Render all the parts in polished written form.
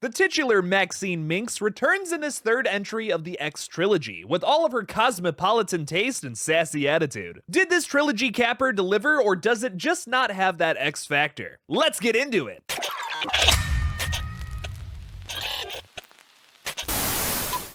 The titular Maxine Minx returns in this third entry of the X trilogy, with all of her cosmopolitan taste and sassy attitude. Did this trilogy capper deliver, or does it just not have that X factor? Let's get into it!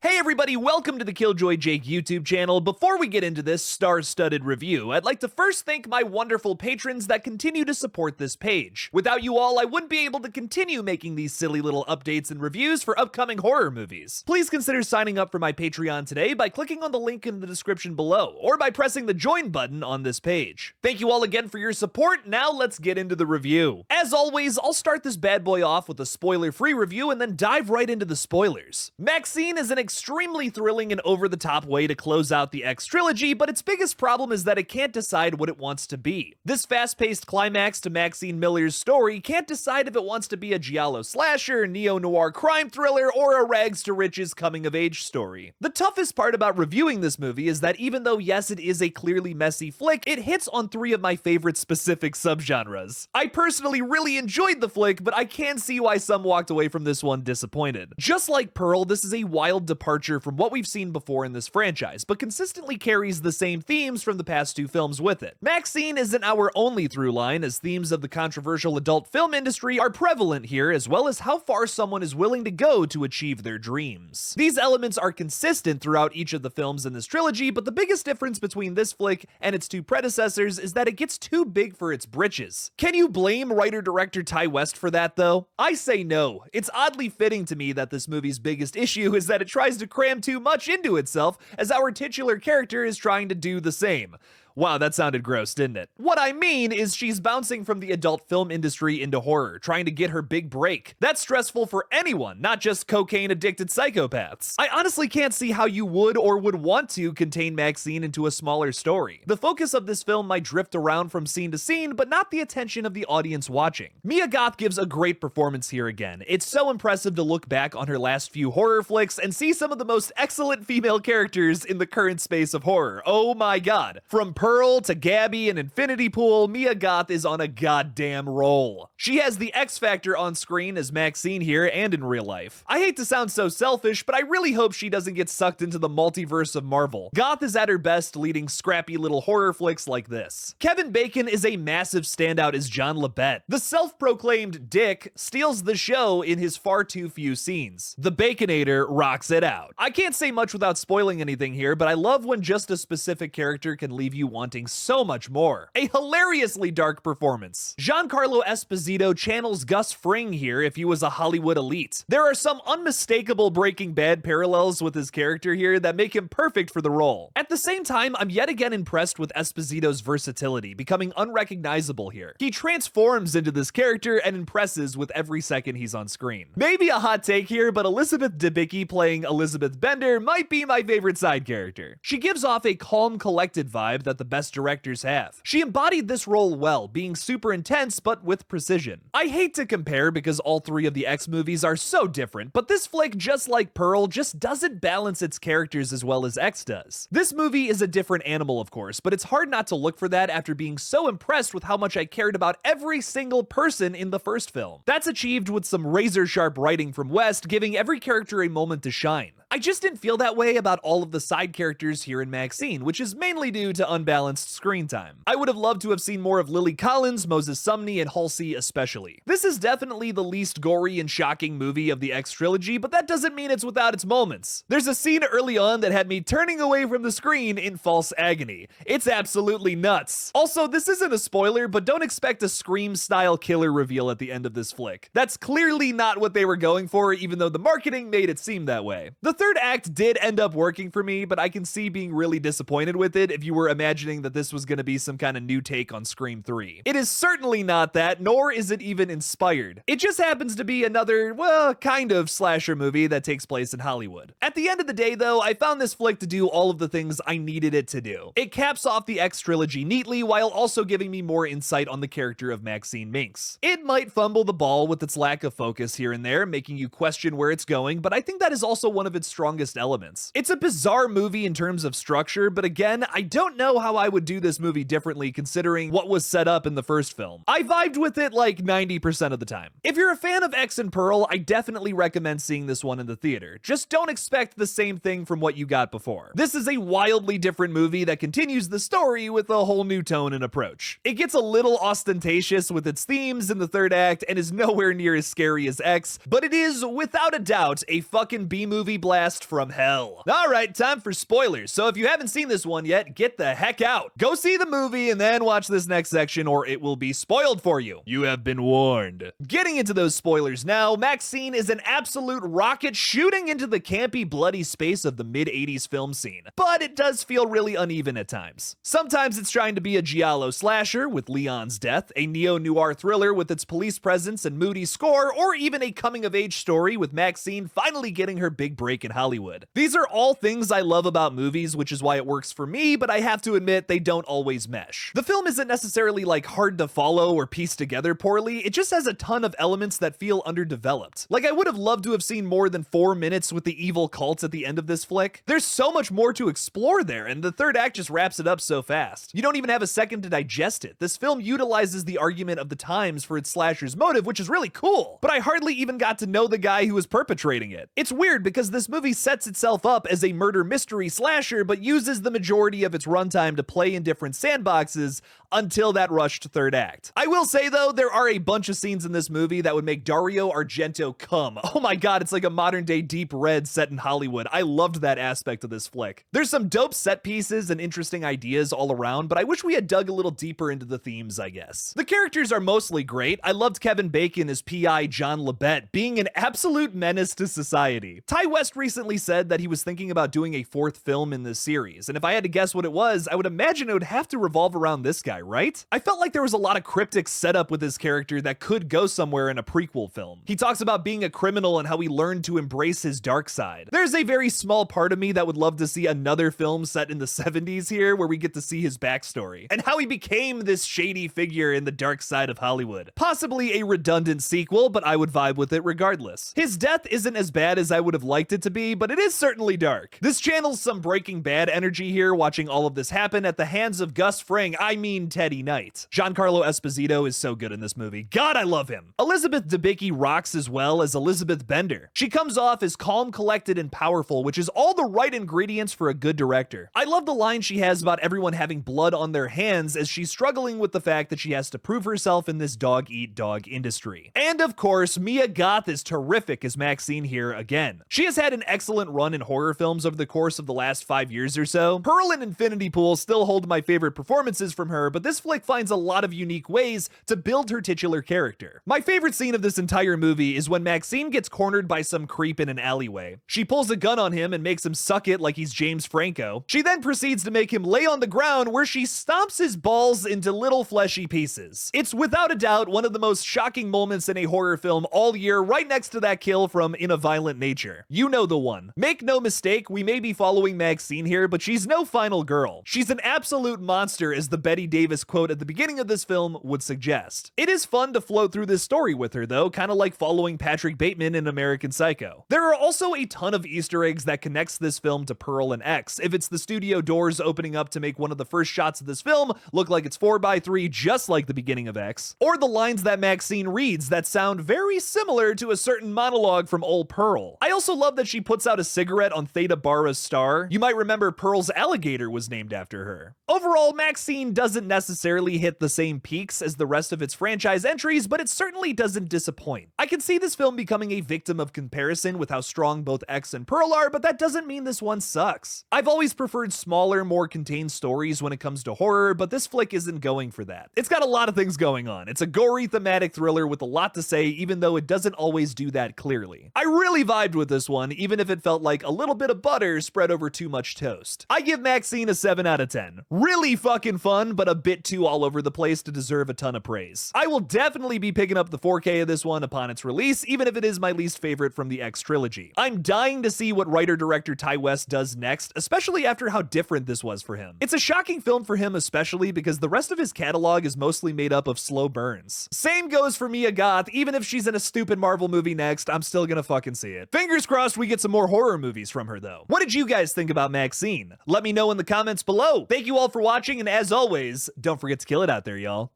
Hey everybody, welcome to the Killjoy Jake YouTube channel. Before we get into this star-studded review, I'd like to first thank my wonderful patrons that continue to support this page. Without you all, I wouldn't be able to continue making these silly little updates and reviews for upcoming horror movies. Please consider signing up for my Patreon today by clicking on the link in the description below, or by pressing the join button on this page. Thank you all again for your support. Now let's get into the review. As always, I'll start this bad boy off with a spoiler-free review and then dive right into the spoilers. Maxine is an extremely thrilling and over-the-top way to close out the X trilogy, but its biggest problem is that it can't decide what it wants to be. This fast-paced climax to Maxine Miller's story can't decide if it wants to be a giallo slasher, neo-noir crime thriller, or a rags-to-riches coming-of-age story. The toughest part about reviewing this movie is that even though yes, it is a clearly messy flick, it hits on three of my favorite specific subgenres. I personally really enjoyed the flick, but I can see why some walked away from this one disappointed. Just like Pearl, this is a wild departure from what we've seen before in this franchise, but consistently carries the same themes from the past two films with it. Maxine isn't our only through line, as themes of the controversial adult film industry are prevalent here, as well as how far someone is willing to go to achieve their dreams. These elements are consistent throughout each of the films in this trilogy, but the biggest difference between this flick and its two predecessors is that it gets too big for its britches. Can you blame writer-director Ty West for that, though? I say no. It's oddly fitting to me that this movie's biggest issue is that it tries to cram too much into itself, as our titular character is trying to do the same. Wow, that sounded gross, didn't it? What I mean is she's bouncing from the adult film industry into horror, trying to get her big break. That's stressful for anyone, not just cocaine-addicted psychopaths. I honestly can't see how you would or would want to contain Maxine into a smaller story. The focus of this film might drift around from scene to scene, but not the attention of the audience watching. Mia Goth gives a great performance here again. It's so impressive to look back on her last few horror flicks and see some of the most excellent female characters in the current space of horror. Oh my god. From Pearl to Gabby and Infinity Pool, Mia Goth is on a goddamn roll. She has the X factor on screen as Maxine here and in real life. I hate to sound so selfish, but I really hope she doesn't get sucked into the multiverse of Marvel. Goth is at her best leading scrappy little horror flicks like this. Kevin Bacon is a massive standout as John Labette. The self-proclaimed dick steals the show in his far too few scenes. The Baconator rocks it out. I can't say much without spoiling anything here, but I love when just a specific character can leave you wanting so much more. A hilariously dark performance. Giancarlo Esposito channels Gus Fring here if he was a Hollywood elite. There are some unmistakable Breaking Bad parallels with his character here that make him perfect for the role. At the same time, I'm yet again impressed with Esposito's versatility, becoming unrecognizable here. He transforms into this character and impresses with every second he's on screen. Maybe a hot take here, but Elizabeth Debicki playing Elizabeth Bender might be my favorite side character. She gives off a calm, collected vibe that the best directors have. She embodied this role well, being super intense but with precision. I hate to compare because all three of the X movies are so different, but this flick, just like Pearl, just doesn't balance its characters as well as X does. This movie is a different animal, of course, but it's hard not to look for that after being so impressed with how much I cared about every single person in the first film. That's achieved with some razor-sharp writing from West, giving every character a moment to shine. I just didn't feel that way about all of the side characters here in Maxine, which is mainly due to unbalanced screen time. I would have loved to have seen more of Lily Collins, Moses Sumney, and Halsey especially. This is definitely the least gory and shocking movie of the X trilogy, but that doesn't mean it's without its moments. There's a scene early on that had me turning away from the screen in false agony. It's absolutely nuts. Also, this isn't a spoiler, but don't expect a Scream-style killer reveal at the end of this flick. That's clearly not what they were going for, even though the marketing made it seem that way. The third act did end up working for me, but I can see being really disappointed with it if you were imagining that this was going to be some kind of new take on Scream 3. It is certainly not that, nor is it even inspired. It just happens to be another, well, kind of slasher movie that takes place in Hollywood. At the end of the day, though, I found this flick to do all of the things I needed it to do. It caps off the X trilogy neatly while also giving me more insight on the character of Maxine Minx. It might fumble the ball with its lack of focus here and there, making you question where it's going, but I think that is also one of its strongest elements. It's a bizarre movie in terms of structure, but again, I don't know how I would do this movie differently considering what was set up in the first film. I vibed with it like 90% of the time. If you're a fan of X and Pearl, I definitely recommend seeing this one in the theater. Just don't expect the same thing from what you got before. This is a wildly different movie that continues the story with a whole new tone and approach. It gets a little ostentatious with its themes in the third act and is nowhere near as scary as X, but it is, without a doubt, a fucking B-movie blast from hell. Alright, time for spoilers, so if you haven't seen this one yet, get the heck out. Go see the movie and then watch this next section or it will be spoiled for you. You have been warned. Getting into those spoilers now, Maxine is an absolute rocket shooting into the campy, bloody space of the mid-80s film scene, but it does feel really uneven at times. Sometimes it's trying to be a giallo slasher with Leon's death, a neo-noir thriller with its police presence and moody score, or even a coming-of-age story with Maxine finally getting her big break in Hollywood. These are all things I love about movies, which is why it works for me, but I have to admit they don't always mesh. The film isn't necessarily like hard to follow or piece together poorly, it just has a ton of elements that feel underdeveloped. Like I would have loved to have seen more than 4 minutes with the evil cult at the end of this flick. There's so much more to explore there, and the third act just wraps it up so fast. You don't even have a second to digest it. This film utilizes the argument of the times for its slasher's motive, which is really cool, but I hardly even got to know the guy who was perpetrating it. It's weird because this movie sets itself up as a murder mystery slasher, but uses the majority of its runtime to play in different sandboxes until that rushed third act. I will say though, there are a bunch of scenes in this movie that would make Dario Argento come. Oh my god, it's like a modern day Deep Red set in Hollywood. I loved that aspect of this flick. There's some dope set pieces and interesting ideas all around, but I wish we had dug a little deeper into the themes, I guess. The characters are mostly great. I loved Kevin Bacon as PI John Labette, being an absolute menace to society. Ty West recently said that he was thinking about doing a 4th film in this series, and if I had to guess what it was, I would imagine it would have to revolve around this guy, right? I felt like there was a lot of cryptic setup with his character that could go somewhere in a prequel film. He talks about being a criminal and how he learned to embrace his dark side. There's a very small part of me that would love to see another film set in the 70s here where we get to see his backstory and how he became this shady figure in the dark side of Hollywood. Possibly a redundant sequel, but I would vibe with it regardless. His death isn't as bad as I would have liked it to be, but it is certainly dark. This channels some Breaking Bad energy here, watching all of this happen at the hands of Gus Fring, I mean Teddy Knight. Giancarlo Esposito is so good in this movie. God, I love him. Elizabeth Debicki rocks as well as Elizabeth Bender. She comes off as calm, collected, and powerful, which is all the right ingredients for a good director. I love the line she has about everyone having blood on their hands as she's struggling with the fact that she has to prove herself in this dog-eat-dog industry. And of course, Mia Goth is terrific as Maxine here again. She has had an excellent run in horror films over the course of the last 5 years or so. Pearl and Infinity Pool still hold my favorite performances from her, but this flick finds a lot of unique ways to build her titular character. My favorite scene of this entire movie is when Maxine gets cornered by some creep in an alleyway. She pulls a gun on him and makes him suck it like he's James Franco. She then proceeds to make him lay on the ground where she stomps his balls into little fleshy pieces. It's without a doubt one of the most shocking moments in a horror film all year, right next to that kill from In a Violent Nature. You know the one. Make no mistake, we may be following Maxine here, but she's no final girl. She's an absolute monster, as the Betty Davis quote at the beginning of this film would suggest. It is fun to float through this story with her though, kind of like following Patrick Bateman in American Psycho. There are also a ton of Easter eggs that connects this film to Pearl and X. If it's the studio doors opening up to make one of the first shots of this film look like it's 4x3 just like the beginning of X, or the lines that Maxine reads that sound very similar to a certain monologue from old Pearl. I also love that she puts out a cigarette on Theta Barra's star. You might remember Pearl's alligator was named after her. Overall, Maxine doesn't necessarily hit the same peaks as the rest of its franchise entries, but it certainly doesn't disappoint. I can see this film becoming a victim of comparison with how strong both X and Pearl are, but that doesn't mean this one sucks. I've always preferred smaller, more contained stories when it comes to horror, but this flick isn't going for that. It's got a lot of things going on. It's a gory thematic thriller with a lot to say, even though it doesn't always do that clearly. I really vibed with this one, even if it felt like a little bit of butter spread over too much toast. I give Maxine a 7 out of 10. Really fucking fun, but a bit too all over the place to deserve a ton of praise. I will definitely be picking up the 4K of this one upon its release, even if it is my least favorite from the X trilogy. I'm dying to see what writer-director Ty West does next, especially after how different this was for him. It's a shocking film for him, especially because the rest of his catalog is mostly made up of slow burns. Same goes for Mia Goth. Even if she's in a stupid Marvel movie next, I'm still gonna fucking see it. Fingers crossed we get get some more horror movies from her, though. What did you guys think about Maxine? Let me know in the comments below. Thank you all for watching, and as always, don't forget to kill it out there, y'all.